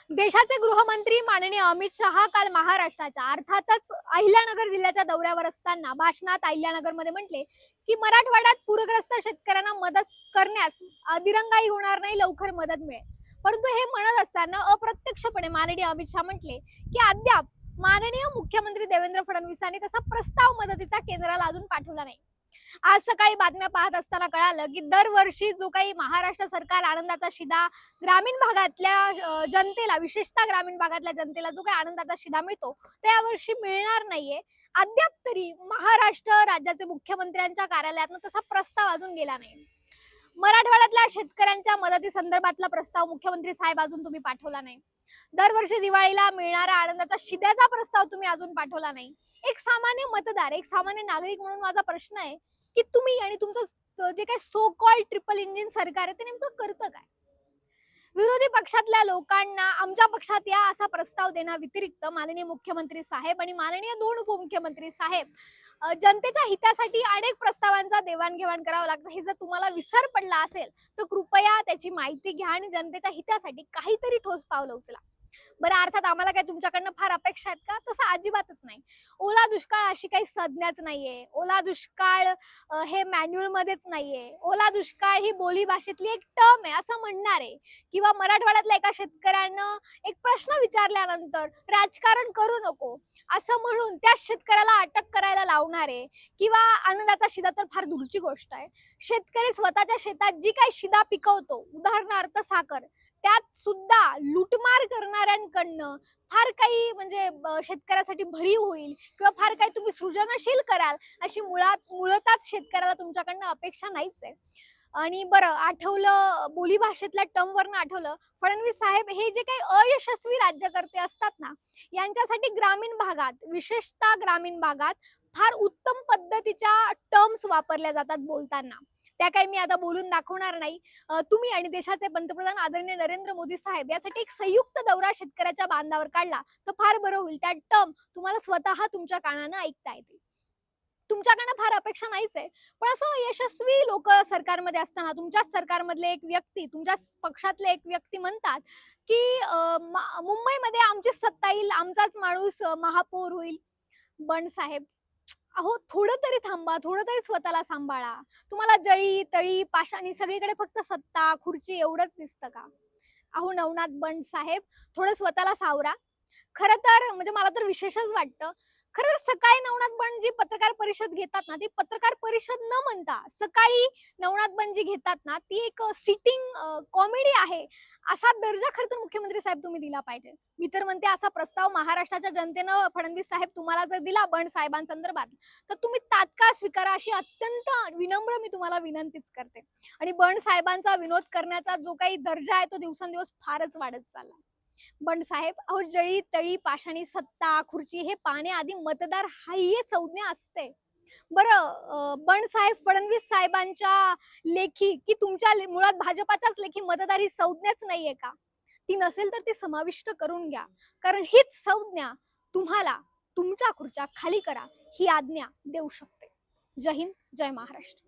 देशाचे गृहमंत्री माननीय अमित शहा काल महाराष्ट्राच्या अर्थातच अहिल्यानगर जिल्ह्याच्या दौऱ्यावर असताना भाषणात अहिल्यानगरमध्ये म्हटले की मराठवाड्यात पूरग्रस्त शेतकऱ्यांना मदत करण्यास दिरंगाई होणार नाही, लवकर मदत मिळेल. परंतु हे म्हणत असताना अप्रत्यक्षपणे माननीय अमित शहा म्हटले की अद्याप माननीय मुख्यमंत्री देवेंद्र फडणवीसांनी तसा प्रस्ताव मदतीचा केंद्राला अजून पाठवला नाही. आज सकाळी बातम्या पाहत असताना कळालं की दरवर्षी जो काही महाराष्ट्र सरकार आनंदाचा शिदा ग्रामीण भागातल्या जनतेला, विशेषतः ग्रामीण भागातल्या जनतेला जो काही आनंदाचा शिदा मिळतो ते यावर्षी मिळणार नाहीये. अद्याप तरी महाराष्ट्र राज्याचे मुख्यमंत्र्यांच्या कार्यालयातून तसा प्रस्ताव अजून गेला नाही. मराठवाड्यातल्या शेतकऱ्यांच्या मदती संदर्भातला प्रस्ताव मुख्यमंत्री साहेब अजून तुम्ही पाठवला नाही. दरवर्षी दिवाळीला मिळणारा आनंदाचा शिद्याचा प्रस्ताव तुम्ही अजून पाठवला नाही. एक सामान्य मतदार, एक सामान्य नागरिक म्हणून माझा प्रश्न आहे की तुम्ही आणि तुमचं जे काही सो कॉल्ड ट्रिपल इंजिन सरकार आहे ते नेमकं करतं काय? विरोधी पक्षातल्या लोकांना आमच्या पक्षात या असा प्रस्ताव देण्याव्यतिरिक्त माननीय मुख्यमंत्री साहेब आणि माननीय दोन उपमुख्यमंत्री साहेब जनतेच्या हितासाठी अनेक प्रस्तावांचा देवाणघेवाण करावं लागतं. हे जर तुम्हाला विसर पडला असेल तर कृपया त्याची माहिती घ्या आणि जनतेच्या हितासाठी काहीतरी ठोस पावलं उचला. बरं, अर्थात आम्हाला काय तुमच्याकडनं फार अपेक्षा आहेत का? तसं अजिबातच नाही. ओला दुष्काळ अशी काही संज्ञाच नाहीये. ओला दुष्काळ हे मॅन्युअल मध्येच नाहीये. ओला दुष्काळ ही बोली भाषेतली एक टर्म आहे असं म्हणणार आहे. किंवा मराठवाड्यातल्या एका शेतकऱ्यानं एक प्रश्न विचारल्यानंतर राजकारण करू नको असं म्हणून त्या शेतकऱ्याला अटक करायला लावणार आहे. किंवा आनंदाचा शिदा तर फार दूरची गोष्ट आहे. शेतकरी स्वतःच्या शेतात जी काही शिदा पिकवतो, उदाहरणार्थ साखर, त्यात सुद्धा लुटमार करणाऱ्यांकडनं फार काही म्हणजे शेतकऱ्यासाठी भरीव होईल किंवा फार काही तुम्ही सृजनशील कराल अशी मुळातच शेतकऱ्याला तुमच्याकडनं अपेक्षा नाहीच आहे. आणि बरं, आठवलं बोली भाषेतल्या टर्मवरनं आठवलं, फडणवीस साहेब हे जे काही अयशस्वी राज्यकर्ते असतात ना, यांच्यासाठी ग्रामीण भागात, विशेषतः ग्रामीण भागात फार उत्तम पद्धतीच्या टर्म्स वापरल्या जातात बोलताना. त्या काही मी आता बोलून दाखवणार नाही. तुम्ही आणि देशाचे पंतप्रधान आदरणीय नरेंद्र मोदी साहेब यासाठी एक संयुक्त दौरा शेतकऱ्याच्या बांधावर काढला तर फार बरं होईल. त्या टर्म तुम्हाला स्वतः तुमच्या कानानं ऐकता येतील. तुमच्याकडनं फार अपेक्षा नाहीच आहे. पण असं यशस्वी लोक सरकारमध्ये असताना तुमच्याच सरकारमधले एक व्यक्ती, तुमच्याच पक्षातले एक व्यक्ती म्हणतात की मुंबईमध्ये आमचीच सत्ता येईल, आमचाच माणूस महापौर होईल. बंड साहेब, अहो थोडं तरी थांबा, थोडं तरी स्वतःला सांभाळा. तुम्हाला जळी तळी पाषाणी सगळीकडे फक्त सत्ता खुर्ची एवढंच दिसतं का? अहो नवनाथ बंड साहेब, थोडं स्वतःला सावरा. खरं तर म्हणजे मला तर विशेषच वाटतं. खरं तर सकाळी नवनाथ बंड जी पत्रकार परिषद घेतात ना, ती पत्रकार परिषद न म्हणता सकाळी नवनाथ बंड जी घेतात ना, ती एक सिटिंग कॉमेडी आहे. असा दर्जा खरं तर मुख्यमंत्री साहेब तुम्ही दिला पाहिजे. मी तर म्हणते असा प्रस्ताव महाराष्ट्राच्या जनतेनं फडणवीस साहेब तुम्हाला जर दिला बंड साहेबांसंदर्भात तर तुम्ही तात्काळ स्वीकारा अशी अत्यंत विनम्र मी तुम्हाला विनंतीच करते. आणि बंड साहेबांचा विनोद करण्याचा जो काही दर्जा आहे तो दिवसेंदिवस फारच वाढत चालला. बंड साहेब, अहो जळी तळी पाषाणी सत्ता खुर्ची हे पाहण्याआधी मतदार ही संज्ञा असते. बरं, बंड साहेब फडणवीस साहेबांच्या लेखी की तुमच्या मुळात भाजपाच्याच लेखी मतदार ही संज्ञाच नाहीये का? ती नसेल तर ती समाविष्ट करून घ्या. कारण हीच संज्ञा तुम्हाला तुमच्या खुर्च्या खाली करा ही आज्ञा देऊ शकते. जय हिंद, जय महाराष्ट्र.